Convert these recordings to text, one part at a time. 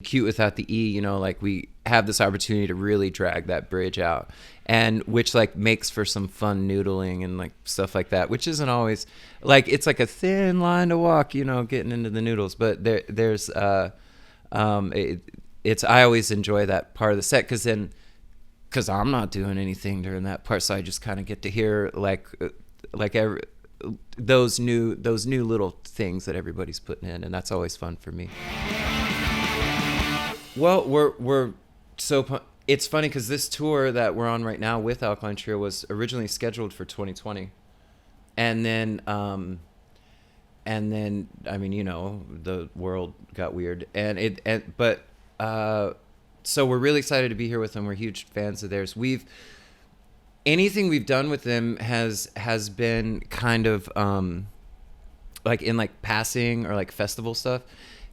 Cute without the E, you know, like we have this opportunity to really drag that bridge out, and which like makes for some fun noodling and like stuff like that, which isn't always like, it's like a thin line to walk, you know, getting into the noodles. But there's it's I always enjoy that part of the set, because I'm not doing anything during that part, so I just kind of get to hear like every, those new little things that everybody's putting in, and that's always fun for me. Well, we're so it's funny because this tour that we're on right now with Alkaline Trio was originally scheduled for 2020, and then I mean, you know, the world got weird, but so we're really excited to be here with them. We're huge fans of theirs. Anything we've done with them has been kind of like in like passing or like festival stuff.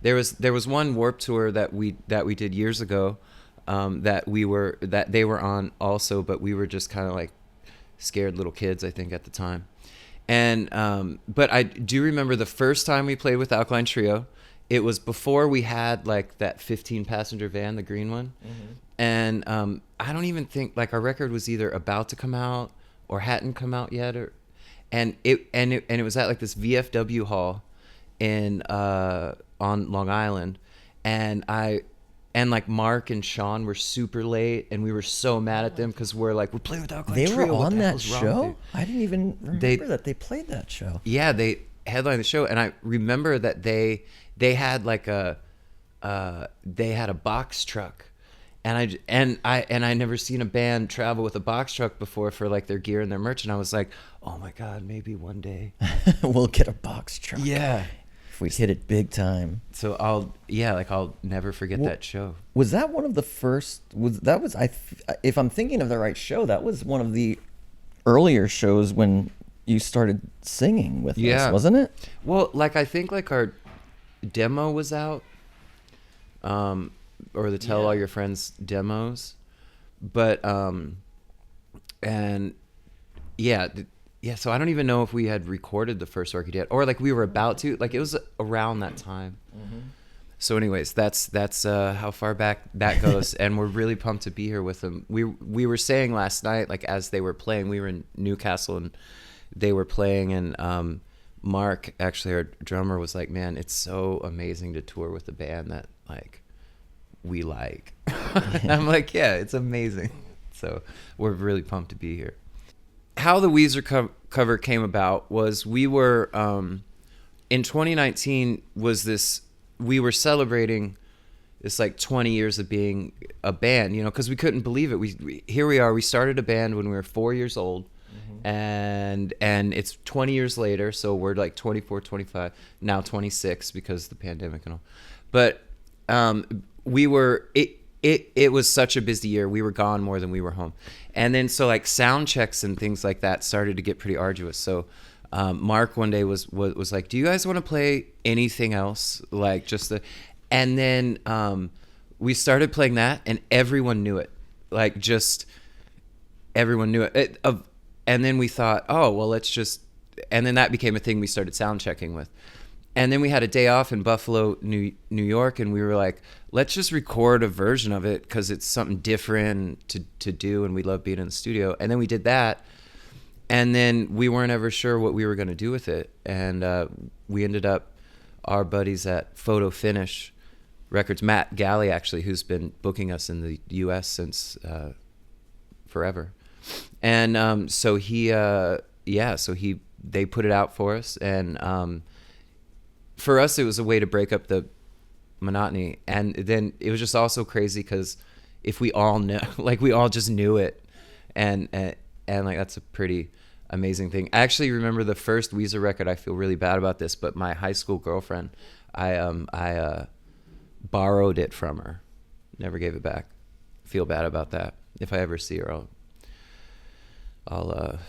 There was one Warped Tour that we did years ago, that they were on also, but we were just kind of like scared little kids, I think, at the time. And but I do remember the first time we played with Alkaline Trio. It was before we had like that 15-passenger van, the green one. Mm-hmm. And I don't even think like our record was either about to come out or hadn't come out yet, and it was at like this VFW hall in on Long Island, and like Mark and Sean were super late, and we were so mad at them because we're playing with Alkaline Trio. They were on that show? I didn't even remember that they played that show. Yeah, they headlined the show, and I remember that they had like they had a box truck, and I never seen a band travel with a box truck before for like their gear and their merch, and I was like, oh my God, maybe one day we'll get a box truck. Yeah. If we hit it big time. So I'll never forget that show. Was that one of the first? If I'm thinking of the right show, that was one of the earlier shows when you started singing with us, wasn't it? Well, like I think like our demo was out, or the Tell All Your Friends demos, but and yeah. Yeah, so I don't even know if we had recorded the first record yet, or like we were about to. Like it was around that time. Mm-hmm. So, anyways, that's how far back that goes, and we're really pumped to be here with them. We were saying last night, like as they were playing, we were in Newcastle and they were playing, and Mark, actually our drummer, was like, "Man, it's so amazing to tour with a band that like we like." I'm like, "Yeah, it's amazing." So we're really pumped to be here. How the Weezer cover came about was we were in 2019 we were celebrating this like 20 years of being a band, you know, because we couldn't believe it. Here we are. We started a band when we were 4 years old, mm-hmm. and it's 20 years later, so we're like 24, 25, now 26 because of the pandemic and all. But it was such a busy year. We were gone more than we were home. And then so like sound checks and things like that started to get pretty arduous. So Mark one day was like, "Do you guys want to play anything else?" Like just and then we started playing that, and everyone knew it. Like just everyone knew it. And then we thought, oh well, let's just. And then that became a thing we started sound checking with. And then we had a day off in Buffalo, New York, and we were like, let's just record a version of it because it's something different to do, and we love being in the studio. And then we did that, and then we weren't ever sure what we were going to do with it. And we ended up, our buddies at Photo Finish Records, Matt Galley, actually, who's been booking us in the U.S. since forever. And so they put it out for us, and for us, it was a way to break up the monotony. And then it was just also crazy because if we all know, like we all just knew it, and like that's a pretty amazing thing. I actually remember the first Weezer record. I feel really bad about this, but my high school girlfriend, I borrowed it from her, never gave it back. Feel bad about that. If I ever see her, I'll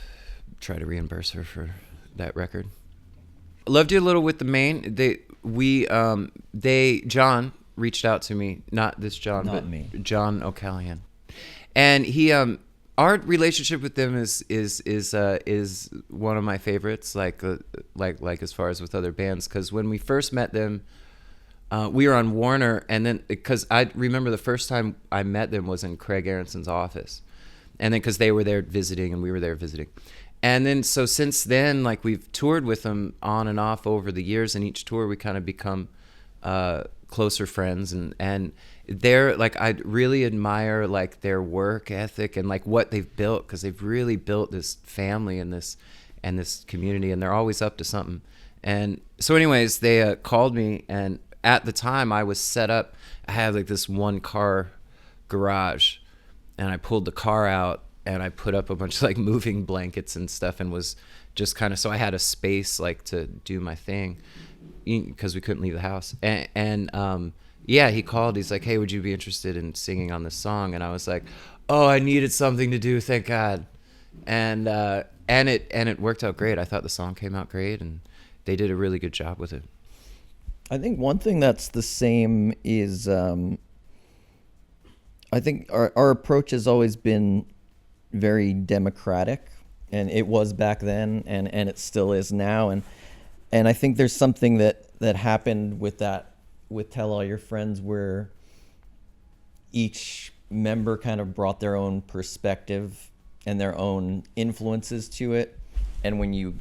try to reimburse her for that record. Loved you a little with the Maine. John reached out to me, not this John, but me. John O'Callaghan, and he our relationship with them is one of my favorites. Like as far as with other bands, because when we first met them, we were on Warner, and then because I remember the first time I met them was in Craig Aronson's office, and then because they were there visiting and we were there visiting, and then so since then, like, we've toured with them on and off over the years, and each tour we kind of become closer friends, and they're like, I really admire like their work ethic and like what they've built, because they've really built this family and this community, and they're always up to something. And so anyways, they called me, and at the time I was set up, I had like this 1-car garage, and I pulled the car out and I put up a bunch of like moving blankets and stuff, and was just kind of, so I had a space like to do my thing, because we couldn't leave the house. And yeah, he called, he's like, hey, would you be interested in singing on this song? And I was like, oh, I needed something to do, thank God. And it worked out great. I thought the song came out great, and they did a really good job with it. I think one thing that's the same is, I think our approach has always been very democratic, and it was back then, and it still is now. And I think there's something that happened with Tell All Your Friends, where each member kind of brought their own perspective and their own influences to it. And when you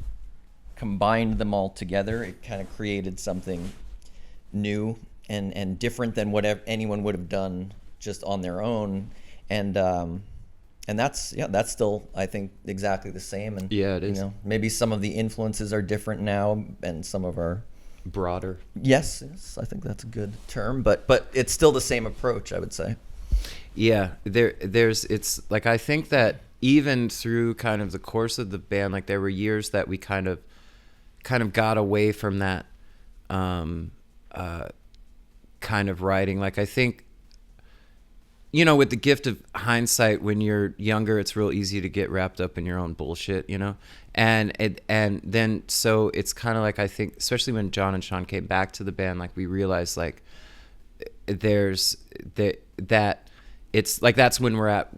combined them all together, it kind of created something new and different than whatever anyone would have done just on their own. And that's still, I think, exactly the same. And yeah, it is. Maybe some of the influences are different now, and some of our broader. Yes, I think that's a good term, but it's still the same approach, I would say. Yeah, it's like, I think that even through kind of the course of the band, like, there were years that we kind of got away from that kind of writing. Like, I think, with the gift of hindsight, when you're younger, it's real easy to get wrapped up in your own bullshit, and then so it's kind of like, I think, especially when John and Sean came back to the band, like, we realized like there's that it's like, that's when we're at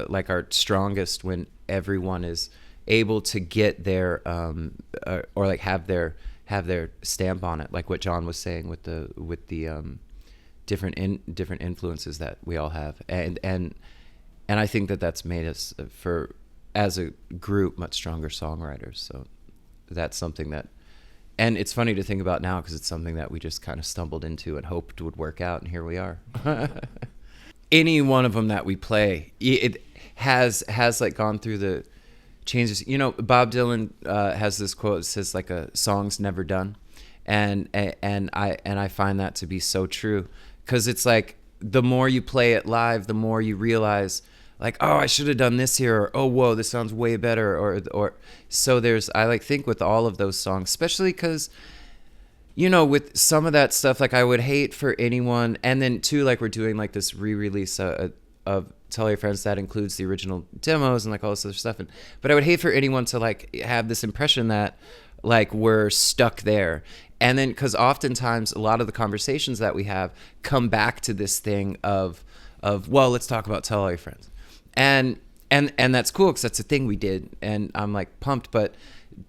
like our strongest, when everyone is able to get their or like have their stamp on it, like what John was saying with the different influences that we all have, and I think that's made us, as a group, much stronger songwriters. So that's something that, and it's funny to think about now, because it's something that we just kind of stumbled into and hoped would work out, and here we are. Any one of them that we play, it has like gone through the changes. Bob Dylan has this quote that says, like, a song's never done, and I find that to be so true, because it's like, the more you play it live, the more you realize, like, oh, I should have done this here, or oh, whoa, this sounds way better, or so I like think with all of those songs, especially because, with some of that stuff, like, I would hate for anyone, and then too, like, we're doing like this re-release of Tell Your Friends that includes the original demos and like all this other stuff, but I would hate for anyone to like have this impression that like we're stuck there. And then, because oftentimes a lot of the conversations that we have come back to this thing of well, let's talk about Tell All Your Friends, and that's cool, because that's a thing we did, and I'm like pumped. But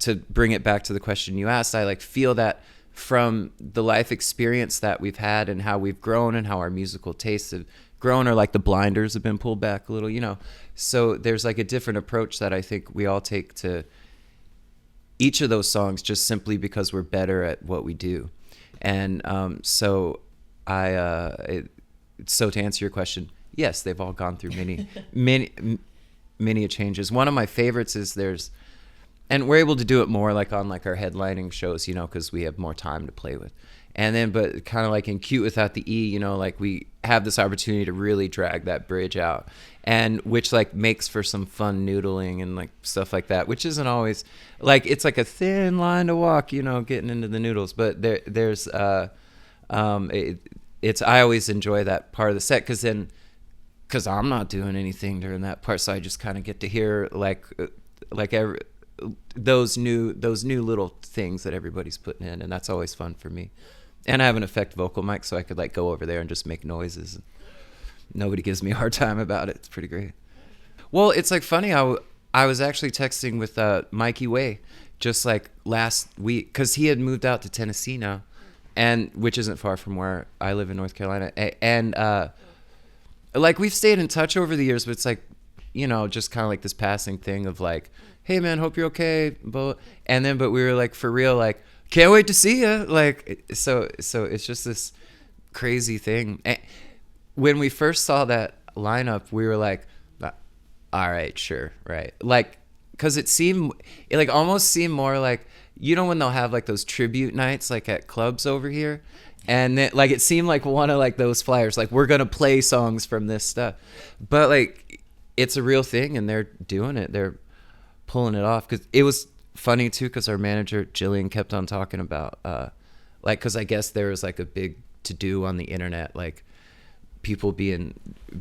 to bring it back to the question you asked, I like feel that from the life experience that we've had, and how we've grown, and how our musical tastes have grown, or like the blinders have been pulled back a little, so there's like a different approach that I think we all take to each of those songs, just simply because we're better at what we do. And so so to answer your question, yes, they've all gone through many changes. One of my favorites is and we're able to do it more like on like our headlining shows, because we have more time to play with. And then, but kind of like in Cute Without the E, like we have this opportunity to really drag that bridge out, and which like makes for some fun noodling and like stuff like that, which isn't always like, it's like a thin line to walk, getting into the noodles. But there's I always enjoy that part of the set, because I'm not doing anything during that part, so I just kind of get to hear like those new little things that everybody's putting in, and that's always fun for me. And I have an effect vocal mic, so I could like go over there and just make noises. Nobody gives me a hard time about it. It's pretty great. Well, it's like funny how I was actually texting with Mikey Way just like last week, because he had moved out to Tennessee now, and which isn't far from where I live in North Carolina. And like we've stayed in touch over the years, but it's like, you know, just kind of like this passing thing of like, hey man, hope you're okay. But we were like, for real, like, can't wait to see you. Like, so it's just this crazy thing. And when we first saw that lineup, we were like, all right, sure, right. Like, cause it like almost seemed more like, you know, when they'll have like those tribute nights, like at clubs over here. And then, like, it seemed like one of like those flyers, like we're going to play songs from this stuff, but like, it's a real thing and they're doing it. They're pulling it off. Cause it was funny too. Cause our manager Jillian kept on talking about, like, cause I guess there was like a big to do on the internet, like people being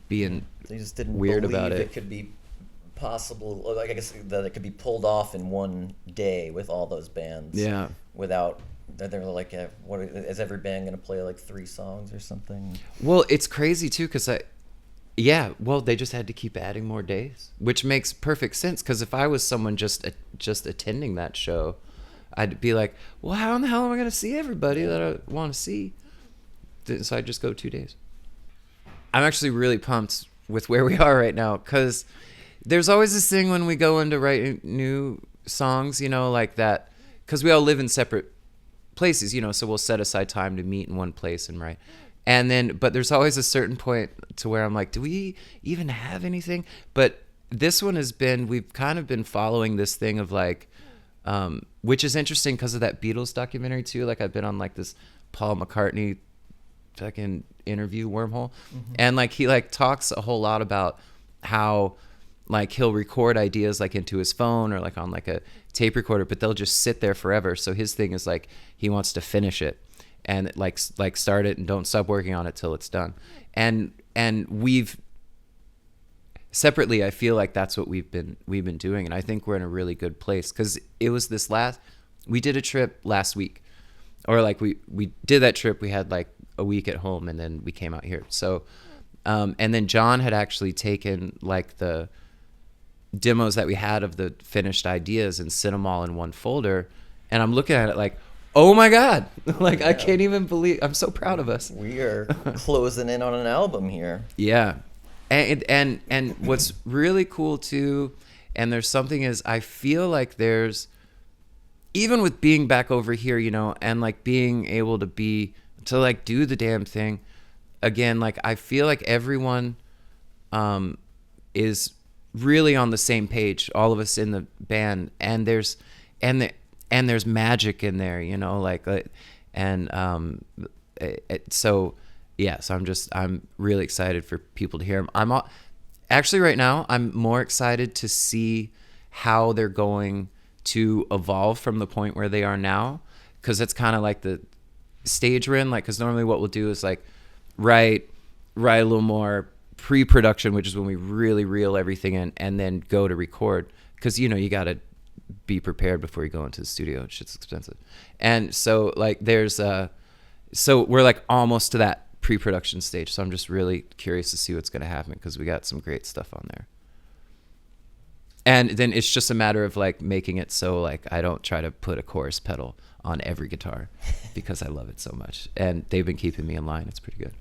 they just didn't weird believe about it could be possible, like I guess that it could be pulled off in one day with all those bands. Yeah. Without that, they're like, what is every band going to play like 3 songs or something? Well, it's crazy too, because they just had to keep adding more days, which makes perfect sense. Because if I was someone just attending that show, I'd be like, well, how in the hell am I going to see everybody that I want to see? So I just go 2 days. I'm actually really pumped with where we are right now, because there's always this thing when we go into writing new songs, you know, like that, because we all live in separate places, you know, so we'll set aside time to meet in one place and write. And then, but there's always a certain point to where I'm like, do we even have anything? But this one we've kind of been following this thing of like, which is interesting because of that Beatles documentary too. Like I've been on like this Paul McCartney fucking interview wormhole. Mm-hmm. And like, he like talks a whole lot about how like he'll record ideas like into his phone or like on like a tape recorder, but they'll just sit there forever. So his thing is like, he wants to finish it and like start it and don't stop working on it till it's done. And we've separately, I feel like that's what we've been doing. And I think we're in a really good place, because it was we did a trip last week, or like we did that trip. We had like a week at home and then we came out here. So, and then John had actually taken like the demos that we had of the finished ideas and set them all in one folder. And I'm looking at it like, oh my God, like I can't even believe, I'm so proud of us. We are closing in on an album here. Yeah. And what's really cool too, and there's something is, I feel like there's, even with being back over here, you know, and like being able to like do the damn thing again, like I feel like everyone is really on the same page, all of us in the band, and there's magic in there, you know, like, so I'm really excited for people to hear them. Actually right now I'm more excited to see how they're going to evolve from the point where they are now, because it's kind of like the stage we're in, like, because normally what we'll do is like write a little more pre-production, which is when we really reel everything in, and then go to record, because you know you got to be prepared before you go into the studio. Shit's expensive. And so like so we're like almost to that pre-production stage, so I'm just really curious to see what's going to happen, because we got some great stuff on there. And then it's just a matter of like making it so like I don't try to put a chorus pedal on every guitar, because I love it so much, and they've been keeping me in line. It's pretty good.